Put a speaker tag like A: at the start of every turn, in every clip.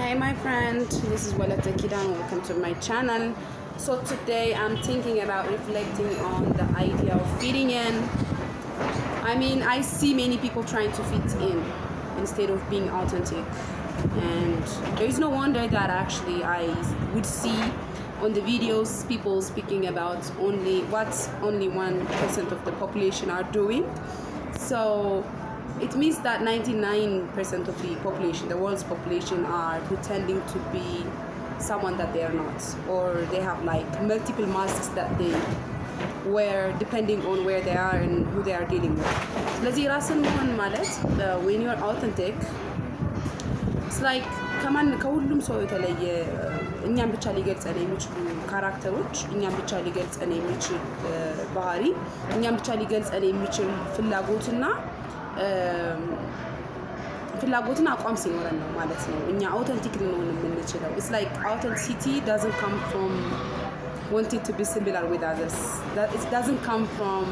A: Hi my friend, this is Walata Kidan. Welcome to my channel. So today I'm thinking about reflecting on the idea of fitting in. I mean, I see many people trying to fit in instead of being authentic, and there is no wonder that actually I would see on the videos people speaking about only 1% of the population are doing. So it means that 99% of the population, the world's population, are pretending to be someone that they are not, or they have like multiple masks that they wear depending on where they are and who they are dealing with. ስለዚህ ራስን መሆን ማለት when you are authentic, it's like ከሁሉም ሰው የተለየ እኛን ብቻ ሊገልጸን የሚችሉ ካራክተሮች፣ እኛን ብቻ ሊገልጸን የሚችል ባህሪ፣ እኛን ብቻ ሊገልጸን የሚችል ፍላጎትና አቋም ሲኖረን ነው ማለት ነው እኛ አውተንቲክ ልንሆን የምንችለው። It's like authenticity doesn't come from wanting to be similar with others. That it doesn't come from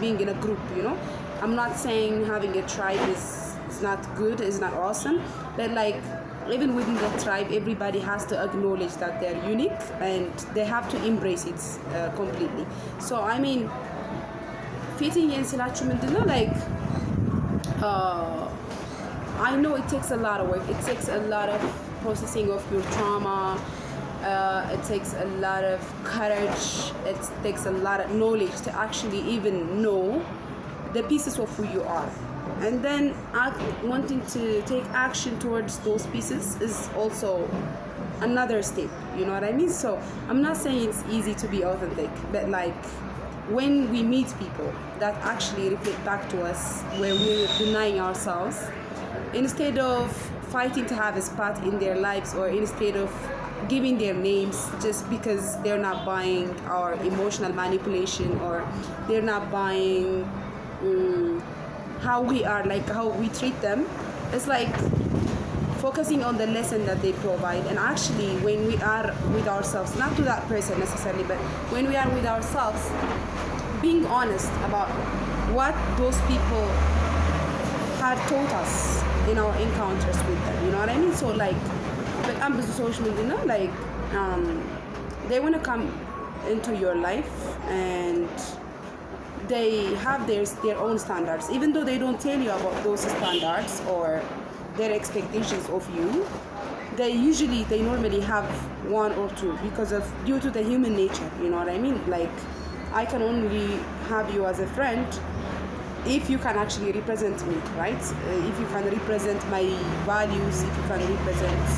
A: being in a group, you know. I'm not saying having a tribe is not good, is not awesome, but like even within the tribe, everybody has to acknowledge that they're unique and they have to embrace it completely. So I mean, fitting in ስላችሁ ምንድነው like I know it takes a lot of work. It takes a lot of processing of your trauma. It takes a lot of courage. It takes a lot of knowledge to actually even know the pieces of who you are. And then wanting to take action towards those pieces is also another step. You know what I mean? So I'm not saying it's easy to be authentic, but like when we meet people that actually reflect back to us where we're denying ourselves, instead of fighting to have a spot in their lives, or instead of giving their names just because they're not buying our emotional manipulation, or they're not buying how we are, like how we treat them, it's like focusing on the lesson that they provide. And actually when we are with ourselves, not to that person necessarily, but when we are with ourselves, being honest about what those people had taught us in our encounters with them, you know what I mean? So like I'm busy social media, you know, like they want to come into your life and they have their own standards, even though they don't tell you about those standards or their expectations of you. They normally have one or two because of due to the human nature, you know what I mean? Like I can only have you as a friend if you can actually represent me, right? If you can represent my values, if you can represent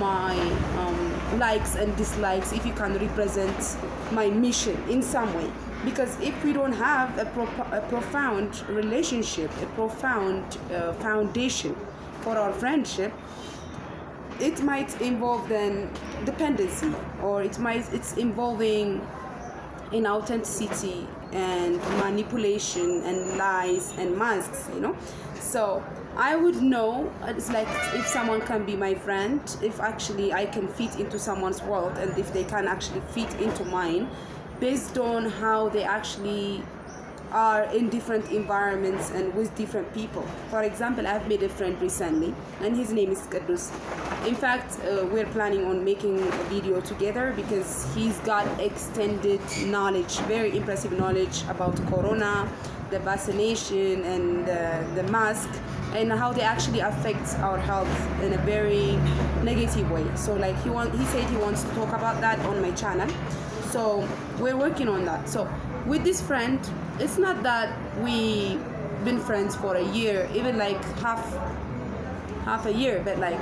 A: my likes and dislikes, if you can represent my mission in some way. Because if we don't have a profound relationship, a profound foundation for our friendship, it might involve then dependency, or it's involving inauthenticity and manipulation and lies and masks, you know. So I would know, it's like if someone can be my friend, if actually I can fit into someone's world, and if they can actually fit into mine based on how they actually are in different environments and with different people. For example, I've made a friend recently and his name is Kadus. In fact, we're planning on making a video together because he's got extended knowledge, very impressive knowledge about corona, the vaccination and the mask, and how they actually affect our health in a very negative way. So like he said he wants to talk about that on my channel. So we're working on that. So with this friend, it's not that we've been friends for a year, even like half a year, but like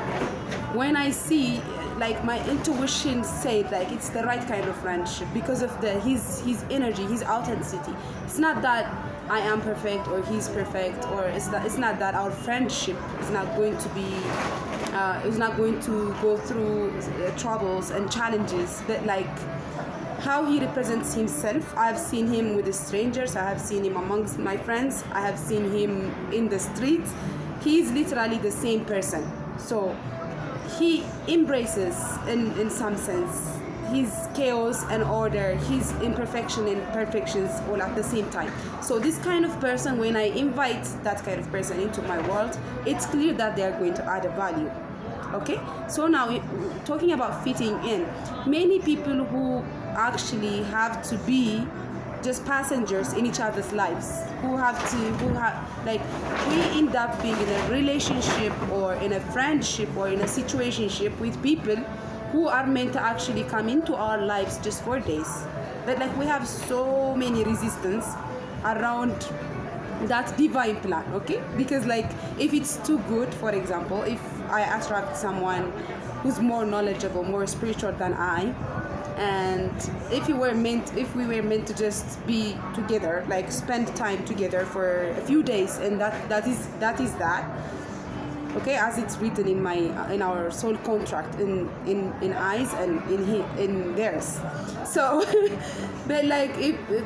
A: when I see, like my intuition said like it's the right kind of friendship because of his energy, his authenticity. It's not that I am perfect or he's perfect, or it's not that our friendship is not going to be is not going to go through troubles and challenges, but like how he represents himself. I've seen him with the strangers, I have seen him amongst my friends, I have seen him in the streets. He's literally the same person. So he embraces in some sense his chaos and order, his imperfection and perfections all at the same time. So this kind of person, when I invite that kind of person into my world, it's clear that they are going to add a value. Okay, so now talking about fitting in, many people who actually have to be just passengers in each other's lives, who have like, we end up being in a relationship or in a friendship or in a situationship with people who are meant to actually come into our lives just for days, but like we have so many resistance around that divine plan. Okay, because like if it's too good, for example, if I attract someone who's more knowledgeable, more spiritual than I, and if we were meant to just be together, like spend time together for a few days, and that is that, okay, as it's written in our soul contract, in eyes and in theirs. So but like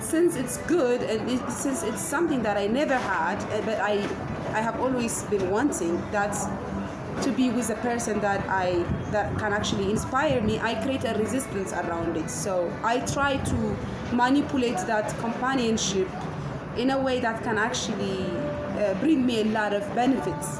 A: since it's good, and since it's something that I never had, but I have always been wanting, that's to be with a person that can actually inspire me, I create a resistance around it. So I try to manipulate that companionship in a way that can actually bring me a lot of benefits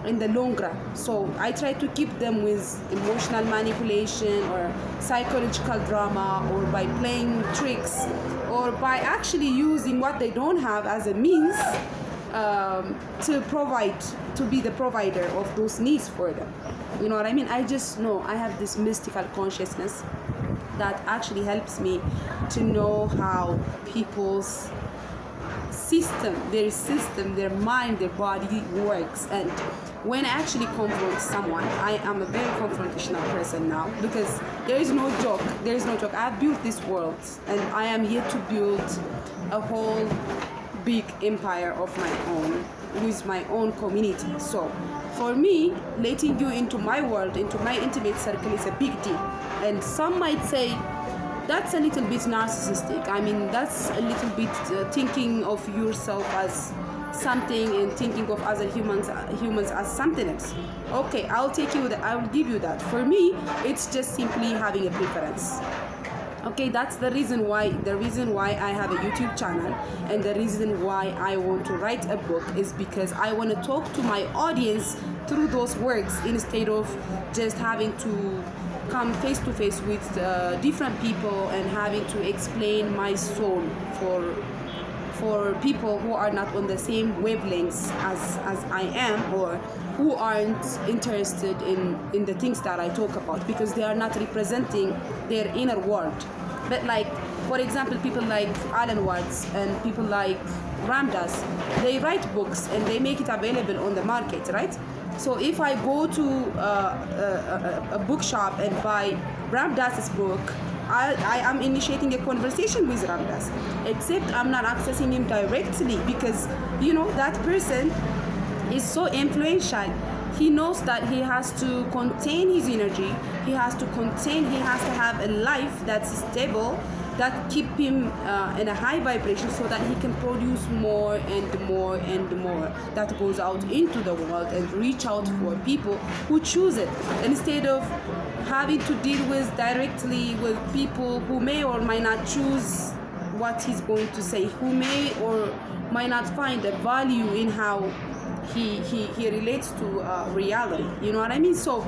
A: in the long run. So I try to keep them with emotional manipulation or psychological drama, or by playing tricks, or by actually using what they don't have as a means to be the provider of those needs for them. You know what I mean? I just know I have this mystical consciousness that actually helps me to know how people's system, their mind, their body works. And when I actually confront someone, I am a very confrontational person now, because there is no joke. I've built this world, and I am here to build a whole big empire of my own with my own community. So for me, letting you into my world, into my intimate circle, is a big deal. And some might say that's a little bit narcissistic. I mean, that's a little bit thinking of yourself as something and thinking of other humans as something else. Okay, I will give you that. For me, it's just simply having a preference. Okay, that's the reason why I have a YouTube channel, and the reason why I want to write a book is because I want to talk to my audience through those works, instead of just having to come face to face with different people and having to explain my soul for people who are not on the same wavelengths as I am, or who aren't interested in the things that I talk about, because they are not representing their inner world. But like, for example, people like Alan Watts and people like Ramdas, they write books and they make it available on the market, right? So if I go to a bookshop and buy Ramdas's book, I am initiating a conversation with Ramdas, except I'm not accessing him directly, because that person is so influential. He knows that he has to contain his energy. He has to have a life that's stable, that keep him in a high vibration, so that he can produce more and more and more, that goes out into the world and reach out for people who choose it, instead of having to deal directly with people who may or might not choose what he's going to say, who may or might not find a value in how he relates to reality. You know what I mean? So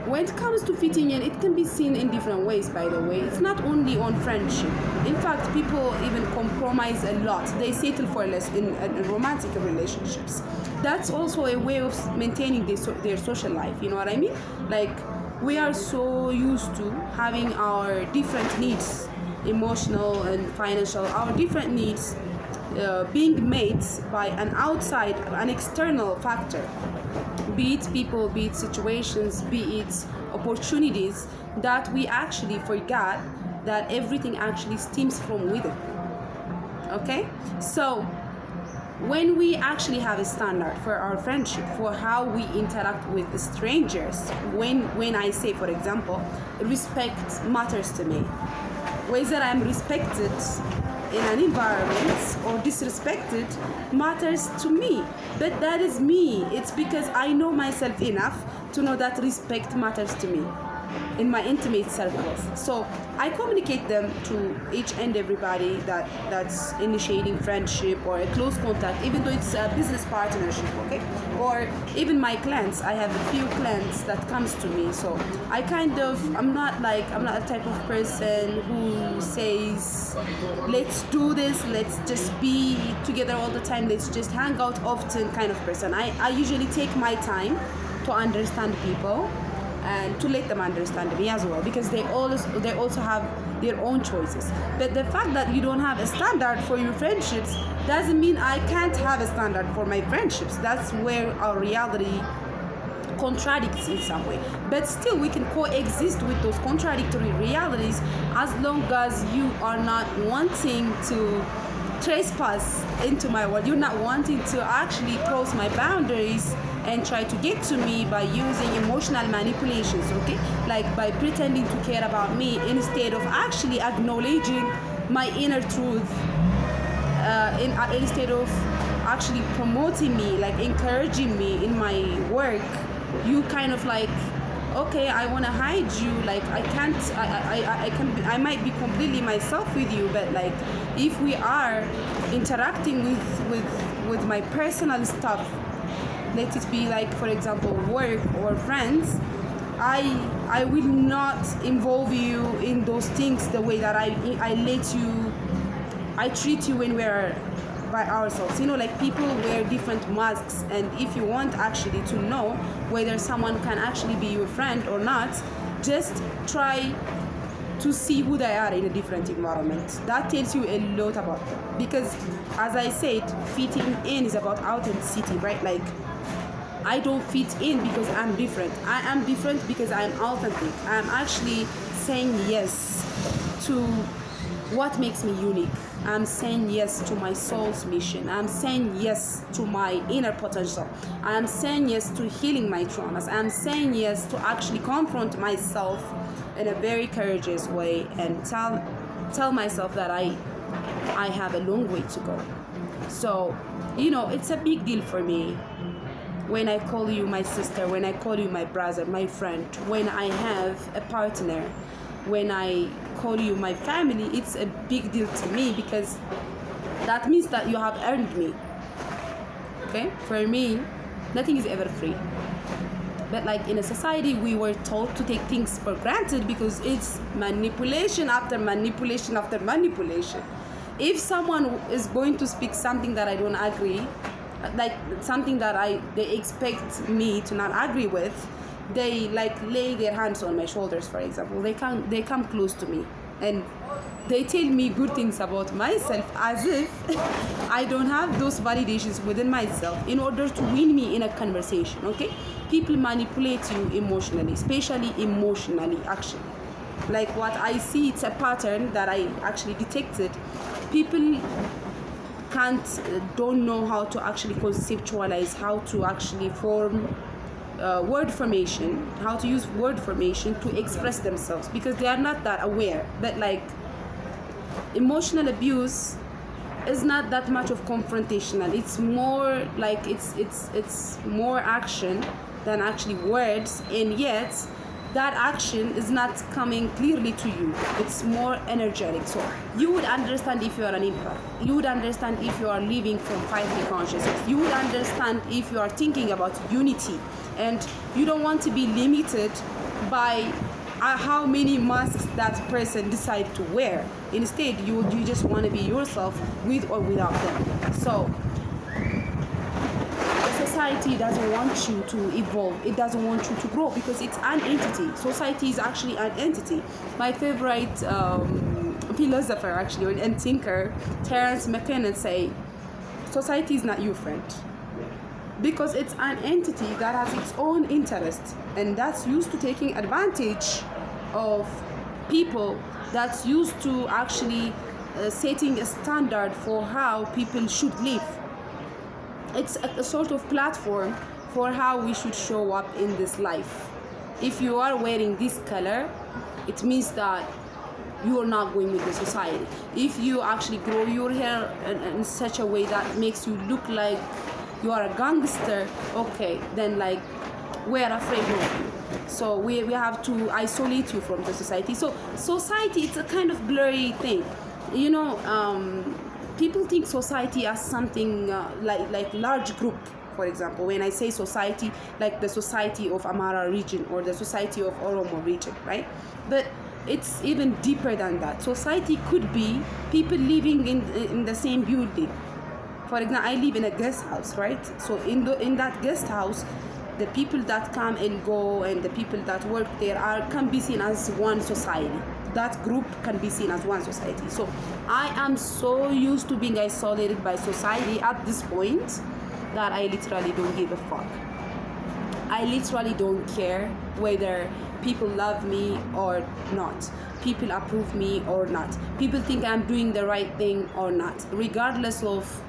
A: when it comes to fitting in, it can be seen in different ways, by the way. It's not only on friendship. In fact, people even compromise a lot. They settle for less in romantic relationships. That's also a way of maintaining their social life. You know what I mean? Like, we are so used to having our different needs, emotional and financial, our different needs being met by an external factor, be it people, be it situations, be it opportunities, that we actually forgot that everything actually stems from within. Okay? So when we actually have a standard for our friendship, for how we interact with strangers, when I say, for example, respect matters to me, whether I'm respected in an environment or disrespected matters to me, but that is me. It's because I know myself enough to know that respect matters to me. in my intimate circles. So I communicate them to each and everybody that's initiating friendship or a close contact, even though it's a business partnership, okay? Or even my clients. I have a few clients that comes to me. So I'm not a type of person who says, let's do this, let's just be together all the time, let's just hang out often kind of person. I usually take my time to understand people and to let them understand me as well, because they also have their own choices. But the fact that you don't have a standard for your friendships doesn't mean I can't have a standard for my friendships. That's where our reality contradicts in some way. But still, we can coexist with those contradictory realities as long as you are not wanting to trespass into my world. You're not wanting to actually cross my boundaries and try to get to me by using emotional manipulations, okay? Like by pretending to care about me instead of actually acknowledging my inner truth, instead of actually promoting me, like encouraging me in my work. You kind of like, okay, I want to hide you, like I might be completely myself with you, but like if we are interacting with my personal stuff, let it be like, for example, work or friends, I will not involve you in those things the way that I treat you when we're by ourselves. Like people wear different masks, and if you want actually to know whether someone can actually be your friend or not, just try to see who they are in a different environment. That tells you a lot about them, because as I said, fitting in is about authenticity, right? Like I don't fit in because I'm different. I am different because I'm authentic. I'm actually saying yes to what makes me unique. I'm saying yes to my soul's mission. I'm saying yes to my inner potential. I'm saying yes to healing my traumas. I'm saying yes to actually confront myself in a very courageous way and tell myself that I have a long way to go. So, it's a big deal for me when I call you my sister, when I call you my brother, my friend, when I have a partner, when I call you my family. It's a big deal to me, because that means that you have earned me. Okay? For me, nothing is ever free. But like in a society, we were taught to take things for granted because it's manipulation after manipulation after manipulation. If someone is going to speak something that I don't agree, like something that they expect me to not agree with, they like lay their hands on my shoulders, for example. They come close to me and they tell me good things about myself, as if I don't have those validations within myself in order to win me in a conversation. Okay? People manipulate you emotionally, especially emotionally, actually. Like what I see, it's a pattern that I actually detected. People don't know how to actually conceptualize, how to actually form word formation, how to use word formation to express themselves, because they are not that aware. But like emotional abuse is not that much of confrontational. It's more like it's more action than actually words, and yet that action is not coming clearly to you. It's more energetic. So you would understand if you are an empath. You would understand if you are living from 5D consciousness. You would understand if you are thinking about unity, and you don't want to be limited by how many masks that person decide to wear. Instead, you just want to be yourself with or without them. So society doesn't want you to evolve. It doesn't want you to grow because it's an entity. Society is actually an entity. My favorite philosopher actually and thinker, Terence McKenna, say society is not your friend, because it's an entity that has its own interests, and that's used to taking advantage of people, that's used to actually setting a standard for how people should live. It's a sort of platform for how we should show up in this life. If you are wearing this color, it means that you are not going with the society. If you actually grow your hair in such a way that makes you look like you are a gangster, okay, then like we're afraid of you. So we have to isolate you from the society. So society, it's a kind of blurry thing, you know. People think society as something like large group. For example, when I say society, like the society of Amara region or the society of Oromo region, right? But it's even deeper than that. Society could be people living in the same building. For example, I live in a guest house, right? So in that guest house, the people that come and go and the people that work there can be seen as one society. That group can be seen as one society. So I am so used to being isolated by society at this point that I literally don't give a fuck. I literally don't care whether people love me or not, people approve me or not, people think I'm doing the right thing or not, regardless of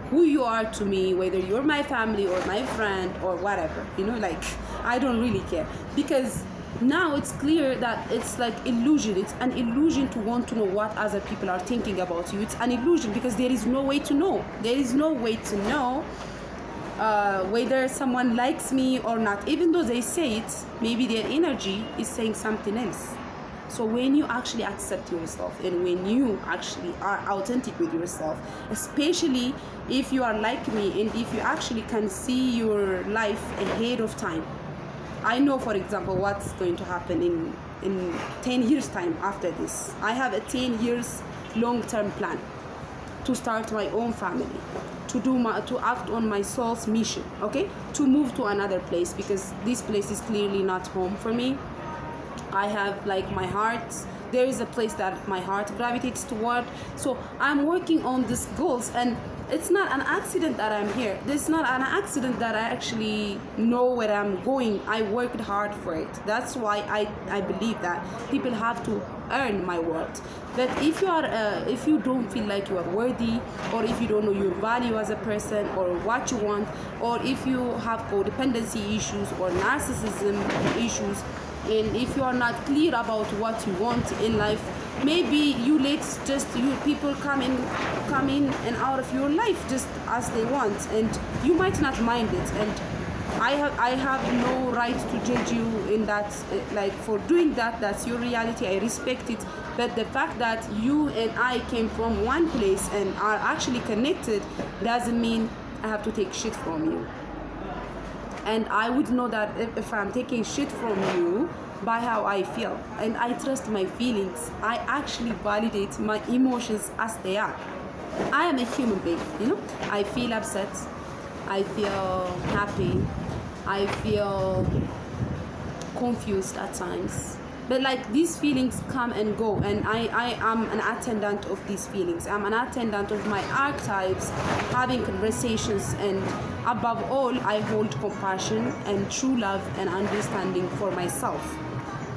A: who you are to me, whether you're my family or my friend or whatever, you know, like I don't really care. Because now it's clear that it's like illusion. It's an illusion to want to know what other people are thinking about you. It's an illusion because there is no way to know. There is no way to know whether someone likes me or not. Even though they say it, maybe their energy is saying something else. So when you actually accept yourself and when you actually are authentic with yourself, especially if you are like me and if you actually can see your life ahead of time. I know, for example, what's going to happen in 10 years time after this. I have a 10 years long-term plan to start my own family, to act on my soul's mission, okay? To move to another place because this place is clearly not home for me. I have like my heart, there is a place that my heart gravitates toward. So I'm working on these goals, and it's not an accident that I'm here. It's not an accident that I actually know where I'm going. I worked hard for it. That's why I believe that people have to earn my worth. But if you don't feel like you are worthy, or if you don't know your value as a person or what you want, or if you have codependency issues or narcissism issues, and if you are not clear about what you want in life, maybe people come in and out of your life just as they want, and you might not mind it. And I have no right to judge you in that, like for doing that. That's your reality. I respect it. But the fact that you and I came from one place and are actually connected doesn't mean I have to take shit from you. And I would know that if I'm taking shit from you by how I feel, and I trust my feelings, I actually validate my emotions as they are. I am a human being, you know. I feel upset, I feel happy, I feel confused at times. But like these feelings come and go, and I am an attendant of these feelings. I'm an attendant of my archetypes, having conversations, and above all, I hold compassion and true love and understanding for myself.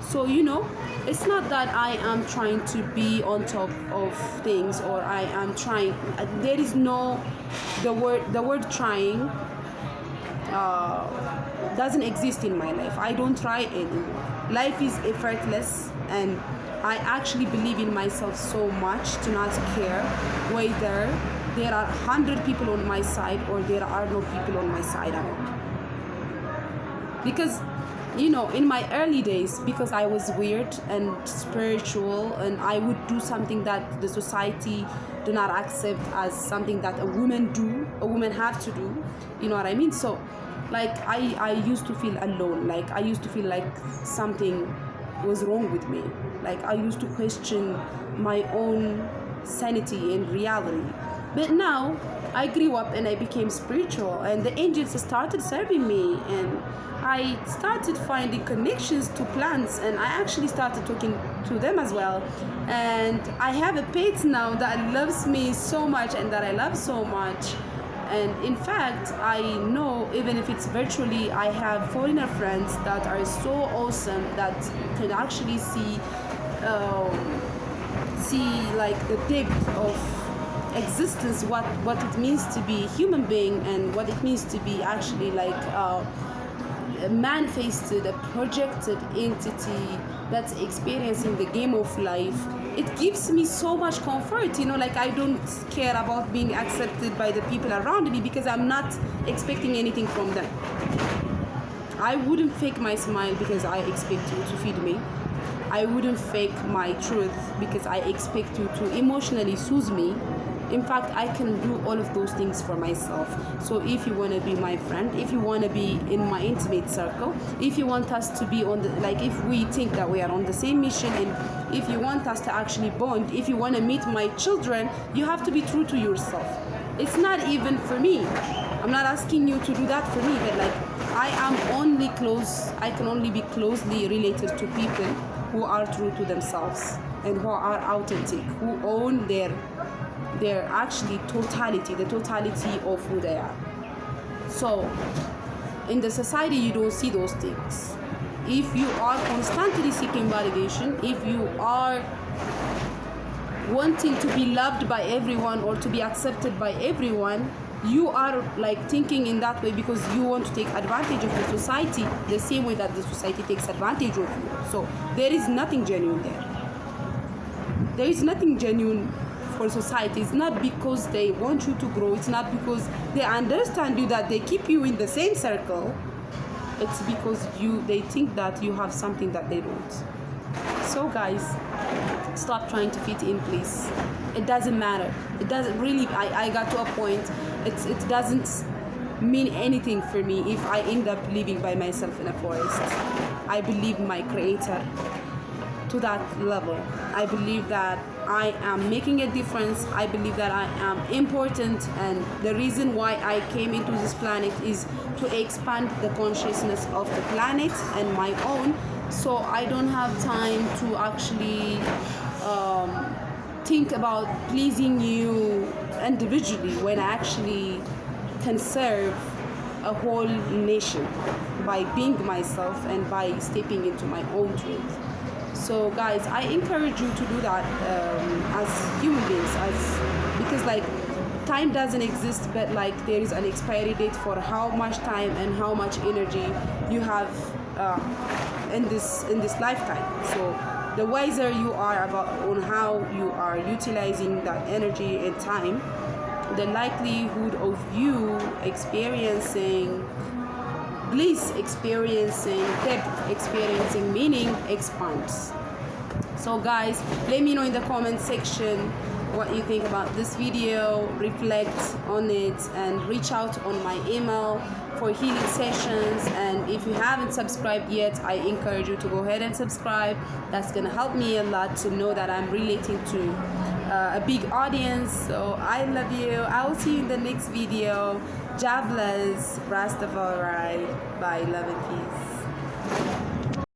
A: So, you know, it's not that I am trying to be on top of things, or I am trying. There is no, the word trying doesn't exist in my life. I don't try anymore. Life is effortless, and I actually believe in myself so much to not care whether there are 100 people on my side or there are no people on my side at all. Because, you know, in my early days, because I was weird and spiritual, and I would do something that the society do not accept as something that a woman have to do, you know what I mean? So like I used to feel alone. Like I used to feel like something was wrong with me. Like I used to question my own sanity and reality. But now I grew up and I became spiritual, and the angels started serving me, and I started finding connections to plants, and I actually started talking to them as well. And I have a pet now that loves me so much and that I love so much. And in fact, I know, even if it's virtually, I have foreigner friends that are so awesome that can actually see like the depth of existence, what it means to be a human being, and what it means to be actually like a manifested, a projected entity that's experiencing the game of life. It gives me so much comfort, you know, like I don't care about being accepted by the people around me because I'm not expecting anything from them. I wouldn't fake my smile because I expect you to feed me. I wouldn't fake my truth because I expect you to emotionally soothe me. In fact, I can do all of those things for myself. So if you want to be my friend, if you want to be in my intimate circle, if you want us to be on the, like, if we think that we are on the same mission, and if you want us to actually bond, if you want to meet my children, you have to be true to yourself. It's not even for me. I'm not asking you to do that for me, but like, I can only be closely related to people who are true to themselves and who are authentic, who own their actually totality, the totality of who they are. So in the society, you don't see those things. If you are constantly seeking validation, if you are wanting to be loved by everyone or to be accepted by everyone, you are like thinking in that way because you want to take advantage of the society the same way that the society takes advantage of you. So there is nothing genuine there. There is nothing genuine for society. It's not because they want you to grow. It's not because they understand you that they keep you in the same circle. It's because they think that you have something that they don't. So guys, stop trying to fit in, please. It doesn't matter. It doesn't really. I got to a point. It doesn't mean anything for me if I end up living by myself in a forest. I believe my creator to that level. I believe that I am making a difference. I believe that I am important, and the reason why I came into this planet is to expand the consciousness of the planet and my own. So I don't have time to actually think about pleasing you individually when I actually can serve a whole nation by being myself and by stepping into my own truth. So guys, I encourage you to do that as human beings, because like time doesn't exist, but like there is an expiry date for how much time and how much energy you have in this lifetime. So the wiser you are on how you are utilizing that energy and time, the likelihood of you experiencing bliss, experiencing depth, experiencing meaning expands. So guys, let me know in the comment section what you think about this video. Reflect on it and reach out on my email for healing sessions. And if you haven't subscribed yet, I encourage you to go ahead and subscribe. That's gonna help me a lot to know that I'm relating to a big audience. So I love you. I will see you in the next video. God bless. Rastafari. Bye. Love and peace.